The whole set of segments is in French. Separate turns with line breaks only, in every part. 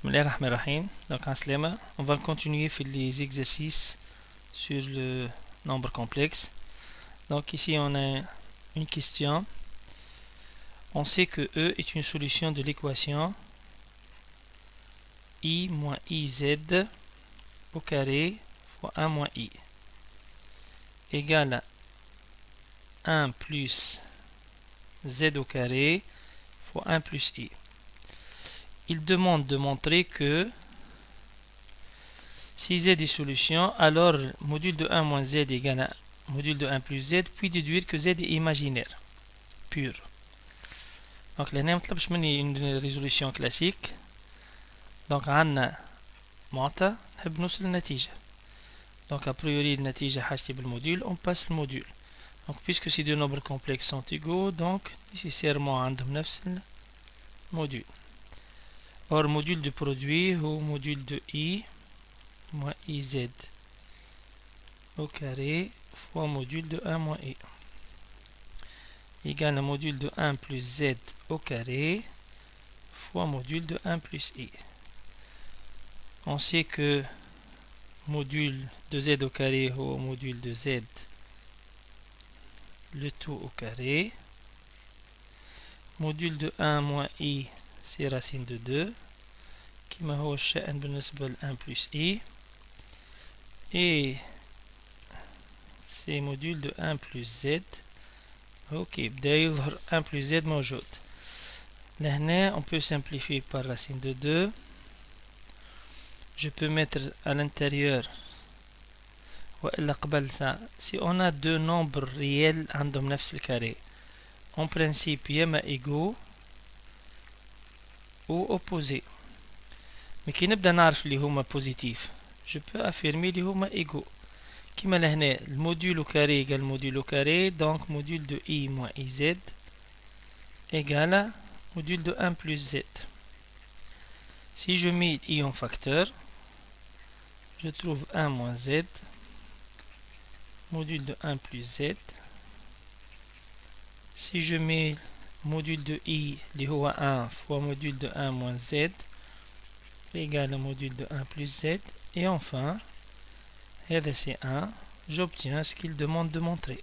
Bismillahirrahmanirrahim. Donc, on va continuer faire les exercices sur le nombre complexe. Donc, ici, on a une question. On sait que E est une solution de l'équation I moins IZ au carré fois 1 moins I égale à 1 plus Z au carré fois 1 plus I. Il demande de montrer que si Z est solution, alors module de 1 moins Z égale à module de 1 plus Z, puis déduire que Z est imaginaire, pur. Donc, là, on a une résolution classique. Donc, on a معطى نحب نوصل للنتيجة. Donc, a priori, la natija حاجتي بالمodule, on passe le module. Donc, puisque ces deux nombres complexes sont égaux, donc, nécessairement, عندهم نفس module. Or, module du produit ou module de I moins IZ au carré fois module de 1 moins I égale à module de 1 plus Z au carré fois module de 1 plus I. On sait que module de Z au carré au module de Z, le tout au carré. Module de 1 moins I, c'est racine de 2. كما هو الشأن بالنسبة ل 1 plus I. Et c'est module de 1 plus Z. Ok, بدا يظهر 1 plus Z موجود. لهنا on peut simplifier par racine de 2. Je peux mettre à l'intérieur si on a deux nombres réels عندهم نفس الكاري, en principe يما égaux ou opposés. Mais كي نبدا نعرف اللي هما positif, je peux affirmer اللي هما égaux. كما لهنا الموديل au carré égale module au carré, donc module de I moins IZ égale à module de 1 plus Z. Si je mets I en facteur, je trouve 1 moins Z module de 1 plus Z. Si je mets module de I اللي هو 1 fois module de 1 moins Z égale à module de 1 plus Z. Et enfin, c'est 1, j'obtiens ce qu'il demande de montrer.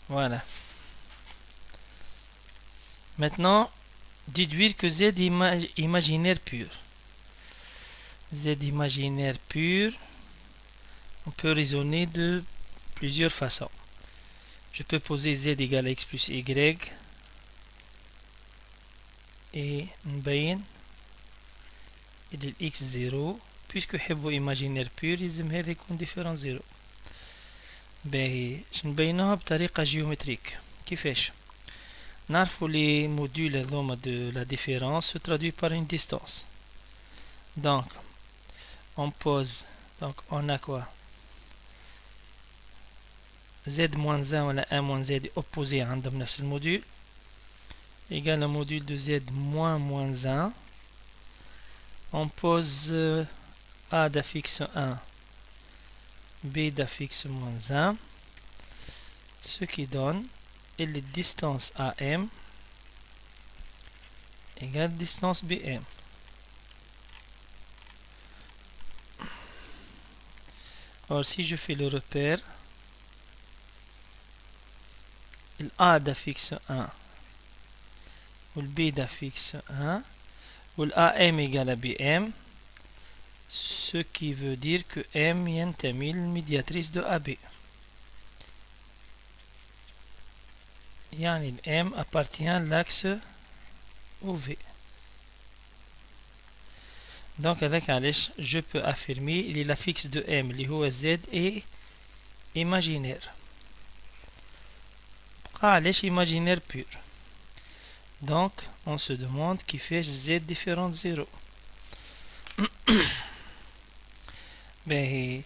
Voilà. Maintenant, déduire que Z est imaginaire pur. Z imaginaire pur, on peut raisonner de plusieurs façons. Je peux poser Z égale à X plus Y et نبين إذا X 0 puisque حبه imaginaire pur يلزم هذا يكون différent 0. باهي نبينوها بطريقة جيومتريك. كيفاش؟ نعرفوا les modules هذوما de la différence se traduit par une distance. Donc on pose, donc on a quoi? Z moins 1 ولا 1 moins Z opposé عندهم نفس الموديل égale à module de Z moins 1. On pose A d'affixe 1, B d'affixe moins 1, ce qui donne et les distances AM égale distance BM. Or, si je fais le repère, le A d'affixe 1 ou le B d'affixe 1 ou le AM égale à BM, ce qui veut dire que M ينتمي للميدياتريس de AB. يعني M appartient à l'axe OV. Donc avec علاش je peux affirmer que l'affixe de M اللي هو Z est imaginaire. علاش imaginaire pur. Donc on se demande qui fait Z différent de 0. Ben,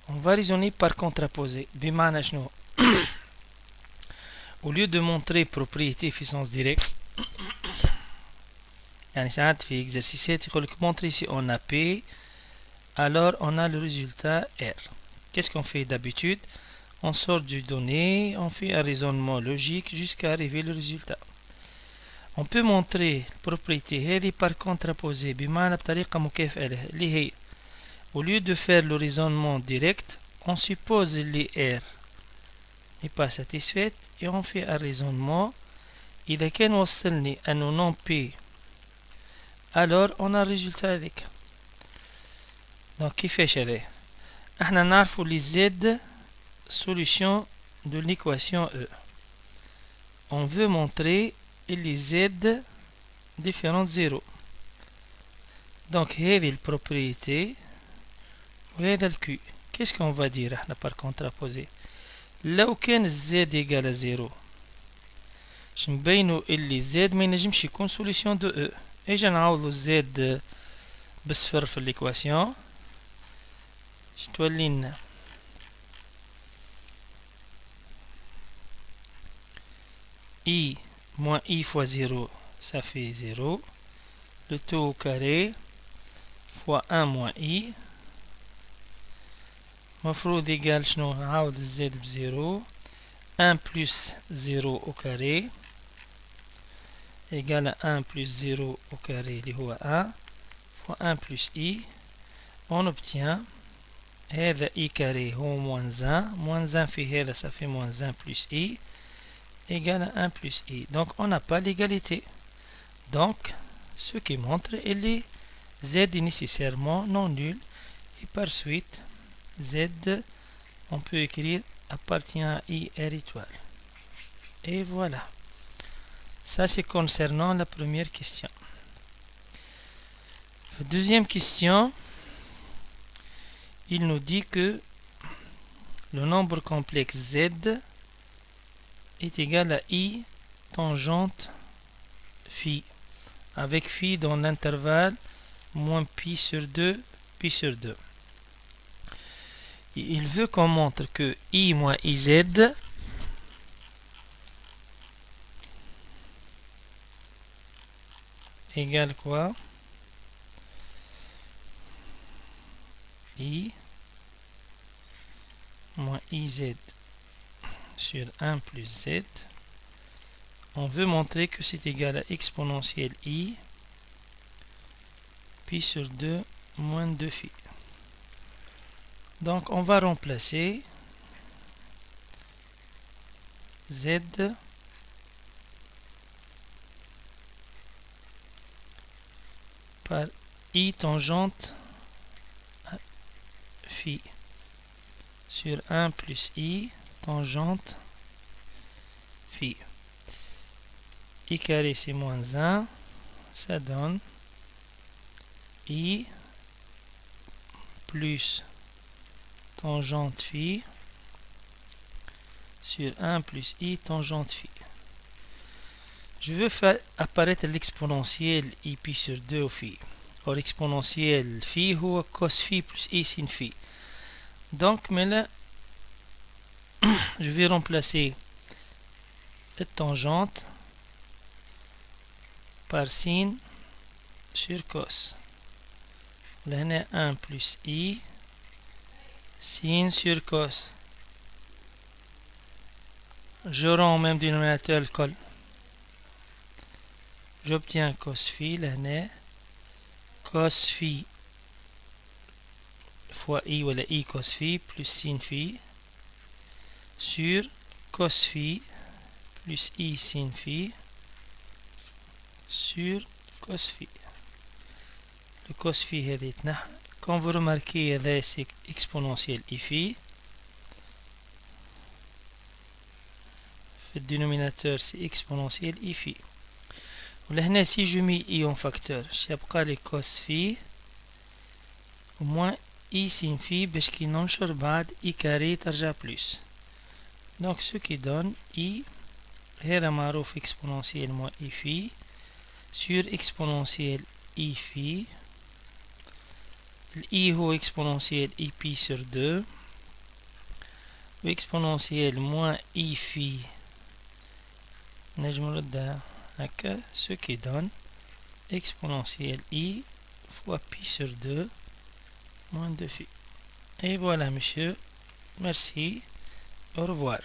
on va raisonner par contraposé. بمعنى شنو؟ Au lieu de montrer propriété puissance directe, يعني ساعات في exercices يقول لك montrer si on a P, alors on a le résultat R. Qu'est-ce qu'on fait d'habitude? on sort du donné, on fait un raisonnement logique jusqu'à arriver au résultat. On peut montrer propriété هذه par contraposé بمعنى بطريقة مكافئة له اللي هي au lieu de faire le raisonnement direct, on suppose les R n'est pas satisfaite et on fait un raisonnement. إذا كان وصلني أنه non P, alors on a un résultat avec. Donc كيفاش هذا؟ احنا نعرفوا les Z solution de l'équation E. On veut montrer les Z différentes 0. Donc هذه البروبريتي وهذا الكي. Qu'est-ce qu'on va dire احنا par contraposé؟ لو كان Z égale à 0 باش نبينو اللي Z ما ينجمش يكون solution de E. اجا نعوضو Z بصفر في l'équation تولي لنا I moins I fois 0, ça fait 0. Le tout au carré fois 1 moins I. مفروض égal شنو نعاود Z ب0. 1 plus 0 au carré égale à 1 plus 0 au carré اللي هو 1 fois 1 plus I. On obtient هذا I carré هو moins 1. Moins 1 في هذا ça fait moins 1 plus I égale à 1 plus I. Donc on n'a pas l'égalité. Donc ce qui montre que les Z est nécessairement non nul. Et par suite Z on peut écrire appartient à I R étoile. Et voilà. Ça c'est concernant la première question. La deuxième question, il nous dit que le nombre complexe Z est égal à I tangente phi, avec phi dans l'intervalle moins pi sur 2, pi sur 2. Et il veut qu'on montre que I moins IZ égale quoi? I moins IZ sur 1 plus Z. On veut montrer que c'est égal à exponentielle I pi sur 2 moins 2 phi. Donc on va remplacer Z par I tangente phi sur 1 plus I tangente phi. I carré c'est moins 1, ça donne I plus tangente phi sur 1 plus I tangente phi. Je veux faire apparaître l'exponentielle I pi sur 2 au phi. Or l'exponentielle phi هو cos phi plus I sin phi. Donc mais là je vais remplacer la tangente par sin sur cos. Là on a 1 plus I sin sur cos. Je rends au même dénominateur le col. J'obtiens cos phi, là on a cos phi fois I ou I cos phi plus sin phi sur cos phi plus I sin phi sur cos phi. Le cos phi هذا يتنحى. Quand vous remarquez هذا c'est exponentielle I phi. Le dénominateur c'est exponentielle I phi. ولهنا si je mets I en facteur سيبقى لي cos phi au moins I sin phi باش كي ننشر بعد I carré ترجع plus. Donc ce qui donne I هذا معروف exponentielle moins I phi sur exponentielle I phi. I هو exponentielle I pi sur 2 و exponentielle moins I phi نجم نردها هكا, ce qui donne exponentielle I fois pi sur 2 moins 2 phi. Et voilà monsieur, merci. Au revoir.